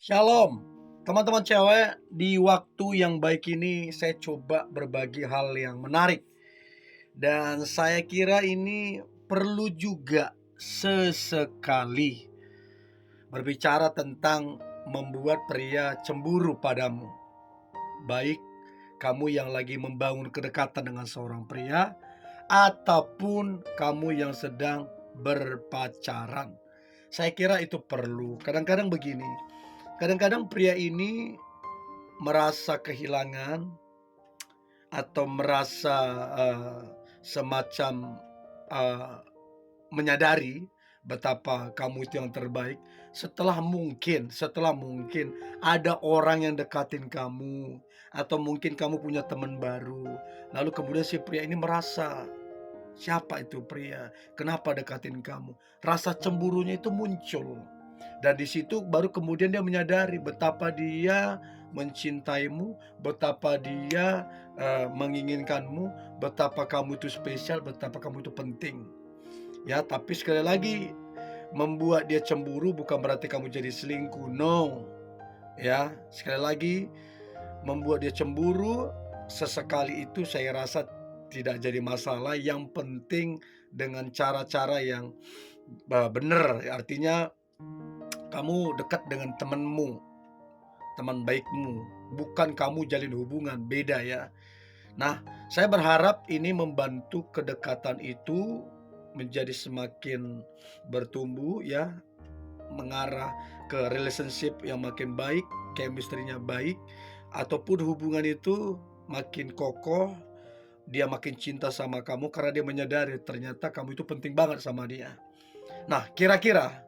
Shalom, teman-teman cewek. Di waktu yang baik ini saya coba berbagi hal yang menarik. Dan saya kira ini perlu juga sesekali berbicara tentang membuat pria cemburu padamu. Baik kamu yang lagi membangun kedekatan dengan seorang pria, ataupun kamu yang sedang berpacaran. Saya kira itu perlu. Kadang-kadang begini, kadang-kadang pria ini merasa kehilangan atau merasa, semacam, eee, menyadari betapa kamu itu yang terbaik setelah mungkin ada orang yang dekatin kamu, atau mungkin kamu punya teman baru. Lalu kemudian si pria ini merasa, "Siapa itu pria? Kenapa dekatin kamu?" Rasa cemburunya itu muncul. Dan di situ baru kemudian dia menyadari betapa dia mencintaimu, betapa dia, menginginkanmu, betapa kamu itu spesial, betapa kamu itu penting. Ya, tapi sekali lagi, membuat dia cemburu bukan berarti kamu jadi selingkuh, no. Ya, sekali lagi, membuat dia cemburu sesekali itu saya rasa tidak jadi masalah, yang penting dengan cara-cara yang, bener. Artinya kamu dekat dengan temanmu, teman baikmu, bukan kamu jalin hubungan, beda ya. Nah, saya berharap ini membantu kedekatan itu menjadi semakin bertumbuh ya, mengarah ke relationship yang makin baik, chemistry-nya baik, ataupun hubungan itu makin kokoh, dia makin cinta sama kamu karena dia menyadari ternyata kamu itu penting banget sama dia. Nah, kira-kira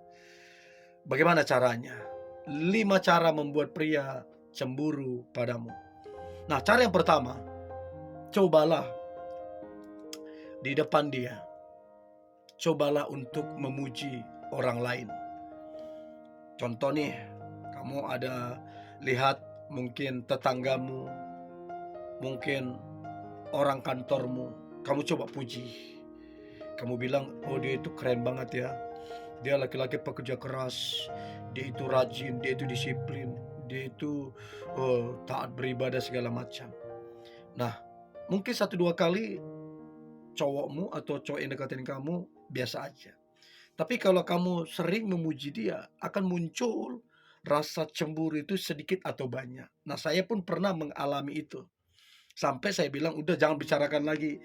bagaimana caranya? 5 cara membuat pria cemburu padamu. Nah, cara yang pertama, cobalah di depan dia, cobalah untuk memuji orang lain. Contoh nih, kamu ada lihat mungkin tetanggamu, mungkin orang kantormu, kamu coba puji. Kamu bilang, "Oh, dia itu keren banget ya. Dia laki-laki pekerja keras, dia itu rajin, dia itu disiplin, dia itu, taat beribadah segala macam." Nah, mungkin satu 2 kali cowokmu atau cowok yang deketin kamu biasa aja. Tapi kalau kamu sering memuji dia, akan muncul rasa cemburu itu sedikit atau banyak. Nah, saya pun pernah mengalami itu. Sampai saya bilang, "Udah jangan bicarakan lagi,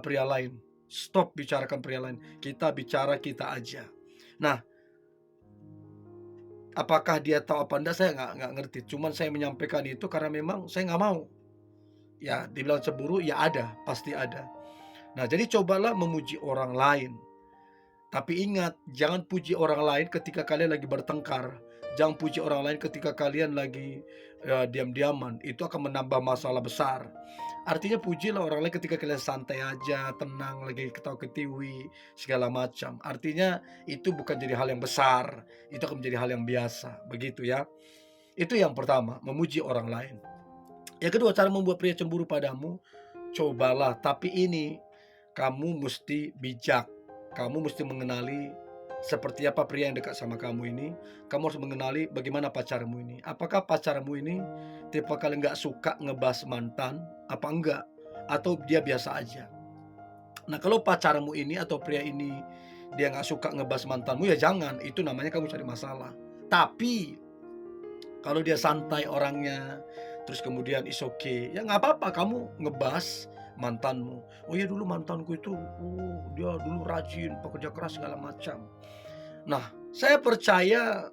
pria lain. Stop bicarakan pria lain. Kita bicara kita aja." Nah, apakah dia tahu apa enggak saya nggak ngerti. Cuman saya menyampaikan itu karena memang saya nggak mau. Ya, dibilang cemburu, ya ada, pasti ada. Nah, jadi cobalah memuji orang lain. Tapi ingat, jangan puji orang lain ketika kalian lagi bertengkar. Jangan puji orang lain ketika kalian lagi, diam-diaman. Itu akan menambah masalah besar. Artinya pujilah orang lain ketika kalian santai aja, tenang, lagi ketawa-ketiwi, segala macam. Artinya itu bukan jadi hal yang besar, itu akan menjadi hal yang biasa, begitu ya. Itu yang pertama, memuji orang lain. Yang kedua, cara membuat pria cemburu padamu, cobalah, tapi ini kamu mesti bijak. Kamu mesti mengenali seperti apa pria yang dekat sama kamu ini. Kamu harus mengenali bagaimana pacarmu ini. Apakah pacarmu ini tipe kali nggak suka ngebahas mantan, apa enggak? Atau dia biasa aja? Nah, kalau pacarmu ini atau pria ini dia nggak suka ngebahas mantanmu, ya jangan. Itu namanya kamu cari masalah. Tapi kalau dia santai orangnya, terus kemudian is okay, ya nggak apa-apa kamu ngebahas mantanmu. "Oh ya dulu mantanku itu, dia dulu rajin, pekerja keras segala macam." Nah, saya percaya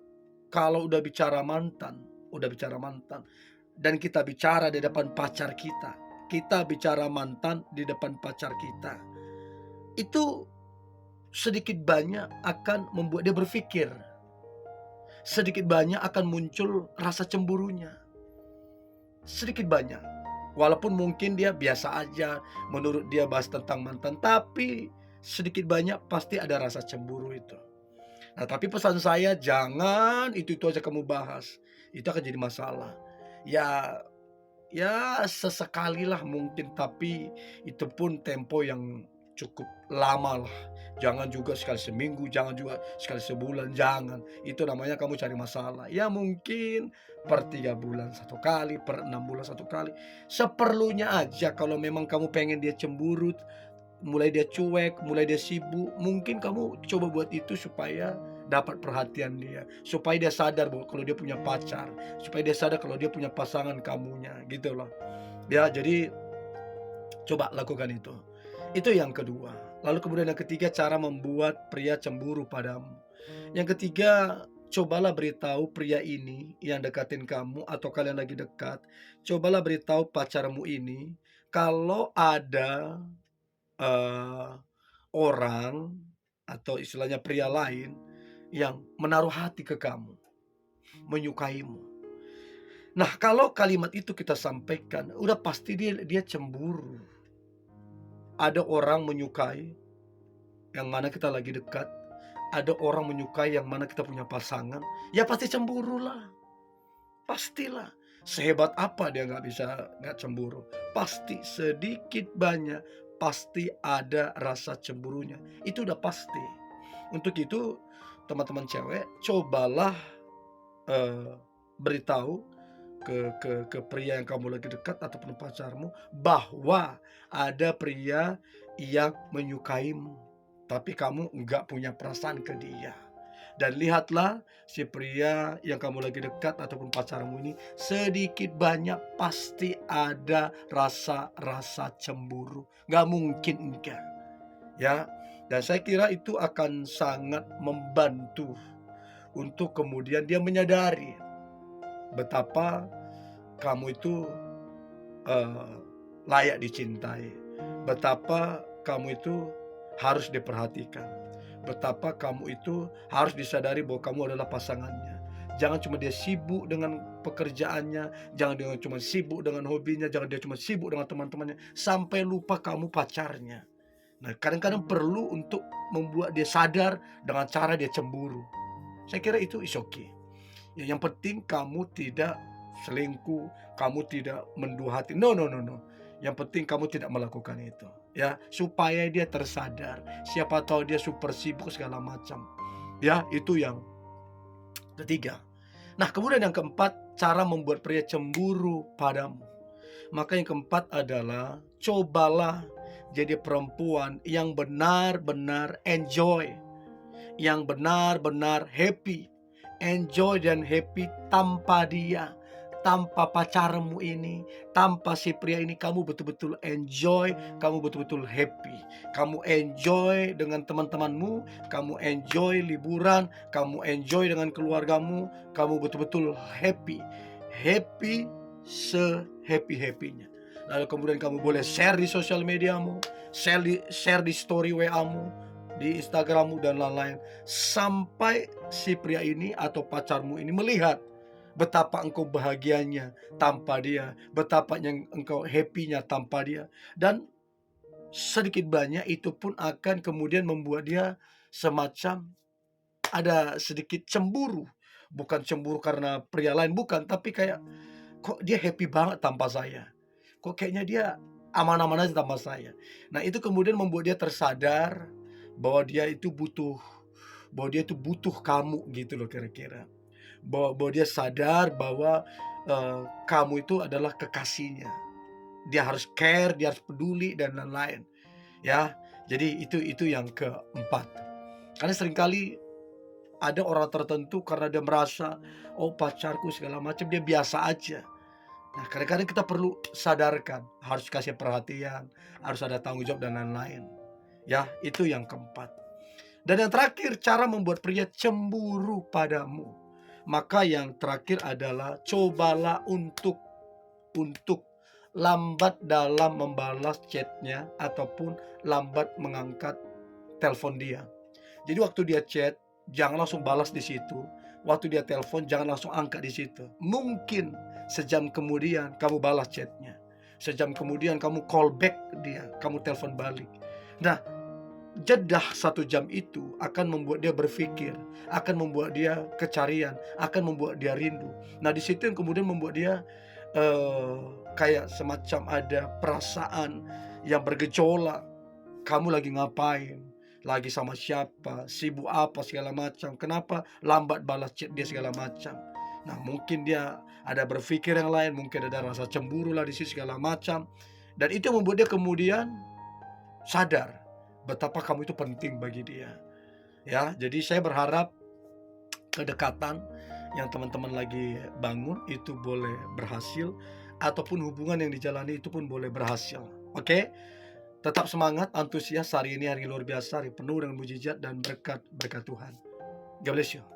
kalau udah bicara mantan, dan kita bicara di depan pacar kita bicara mantan di depan pacar kita, itu sedikit banyak akan membuat dia berpikir, sedikit banyak akan muncul rasa cemburunya. Sedikit banyak. Walaupun mungkin dia biasa aja, menurut dia bahas tentang mantan, tapi sedikit banyak pasti ada rasa cemburu itu. Nah, tapi pesan saya jangan itu-itu aja kamu bahas, itu akan jadi masalah. Ya ya sesekali lah mungkin, tapi itu pun tempo yang cukup lama lah. Jangan juga sekali seminggu, jangan juga sekali sebulan, jangan. Itu namanya kamu cari masalah. Ya mungkin per 3 bulan satu kali, per 6 bulan satu kali. Seperlunya aja kalau memang kamu pengen dia cemburu, mulai dia cuek, mulai dia sibuk, mungkin kamu coba buat itu supaya dapat perhatian dia, supaya dia sadar bahwa kalau dia punya pacar, supaya dia sadar kalau dia punya pasangan kamunya, gitu loh. Ya, jadi coba lakukan itu. Itu yang kedua. Lalu kemudian yang ketiga, cara membuat pria cemburu padamu. Yang ketiga, cobalah beritahu pria ini yang dekatin kamu atau kalian lagi dekat, cobalah beritahu pacarmu ini kalau ada Eee, orang atau istilahnya pria lain yang menaruh hati ke kamu, menyukaimu. Nah, kalau kalimat itu kita sampaikan, udah pasti dia dia cemburu. Ada orang menyukai yang mana kita lagi dekat, ada orang menyukai yang mana kita punya pasangan, ya pasti cemburulah, pastilah. Sehebat apa dia nggak cemburu, pasti sedikit banyak, pasti ada rasa cemburunya, itu udah pasti. Untuk itu teman-teman cewek cobalah, eee, beritahu ke pria yang kamu lagi dekat ataupun pacarmu bahwa ada pria yang menyukaimu, tapi kamu nggak punya perasaan ke dia. Dan lihatlah si pria yang kamu lagi dekat ataupun pacarmu ini sedikit banyak pasti ada rasa-rasa cemburu, nggak mungkin enggak, ya. Dan saya kira itu akan sangat membantu untuk kemudian dia menyadari betapa kamu itu, eee, layak dicintai, betapa kamu itu harus diperhatikan, betapa kamu itu harus disadari bahwa kamu adalah pasangannya. Jangan cuma dia sibuk dengan pekerjaannya, jangan dia cuma sibuk dengan hobinya, jangan dia cuma sibuk dengan teman-temannya, sampai lupa kamu pacarnya. Nah, kadang-kadang perlu untuk membuat dia sadar dengan cara dia cemburu. Saya kira itu is okay. Ya, yang penting kamu tidak selingkuh, kamu tidak mendua hati. No, no, no, no. Yang penting kamu tidak melakukan itu. Ya, supaya dia tersadar. Siapa tahu dia super sibuk segala macam. Ya, itu yang ketiga. Nah, kemudian yang keempat, cara membuat pria cemburu padamu. Maka yang keempat adalah cobalah jadi perempuan yang benar-benar enjoy, yang benar-benar happy, enjoy dan happy tanpa dia, tanpa pacarmu ini, tanpa si pria ini kamu betul-betul enjoy, kamu betul-betul happy. Kamu enjoy dengan teman-temanmu, kamu enjoy liburan, kamu enjoy dengan keluargamu, kamu betul-betul happy. Happy sehappy-happy-nya. Lalu kemudian kamu boleh share di sosial mediamu, share di story WA-mu, di Instagrammu dan lain-lain. Sampai si pria ini atau pacarmu ini melihat betapa engkau bahagianya tanpa dia, betapa yang engkau happy-nya tanpa dia. Dan sedikit banyak itu pun akan kemudian membuat dia semacam ada sedikit cemburu. Bukan cemburu karena pria lain, bukan, tapi kayak, "Kok dia happy banget tanpa saya? Kok kayaknya dia aman-aman aja tanpa saya?" Nah, itu kemudian membuat dia tersadar bahwa dia itu butuh kamu gitu loh kira-kira. Bahwa dia sadar bahwa, kamu itu adalah kekasihnya. Dia harus care, dia harus peduli dan lain-lain, ya. Jadi itu yang keempat. Karena seringkali ada orang tertentu karena dia merasa, "Oh pacarku segala macam," dia biasa aja. Nah, kadang-kadang kita perlu sadarkan, harus kasih perhatian, harus ada tanggung jawab dan lain-lain. Ya, itu yang keempat. Dan yang terakhir, cara membuat pria cemburu padamu. Maka yang terakhir adalah cobalah untuk lambat dalam membalas chatnya ataupun lambat mengangkat telepon dia. Jadi waktu dia chat, jangan langsung balas di situ. Waktu dia telepon, jangan langsung angkat di situ. Mungkin sejam kemudian kamu balas chatnya. Sejam kemudian kamu call back dia, kamu telepon balik. Nah, jedah 1 jam itu akan membuat dia berpikir, akan membuat dia kecarian, akan membuat dia rindu. Nah, di situ yang kemudian membuat dia, eee, kayak semacam ada perasaan yang bergejolak. Kamu lagi ngapain? lagi sama siapa, sibuk apa segala macam, kenapa lambat balas chat dia segala macam. Nah, mungkin dia ada berpikir yang lain, mungkin ada rasa cemburu lah di situ segala macam. Dan itu yang membuat dia kemudian sadar betapa kamu itu penting bagi dia. Ya, jadi saya berharap kedekatan yang teman-teman lagi bangun itu boleh berhasil, ataupun hubungan yang dijalani itu pun boleh berhasil. Oke? Tetap semangat, antusias, hari ini hari luar biasa, hari penuh dengan mujizat dan berkat berkat Tuhan. God bless you.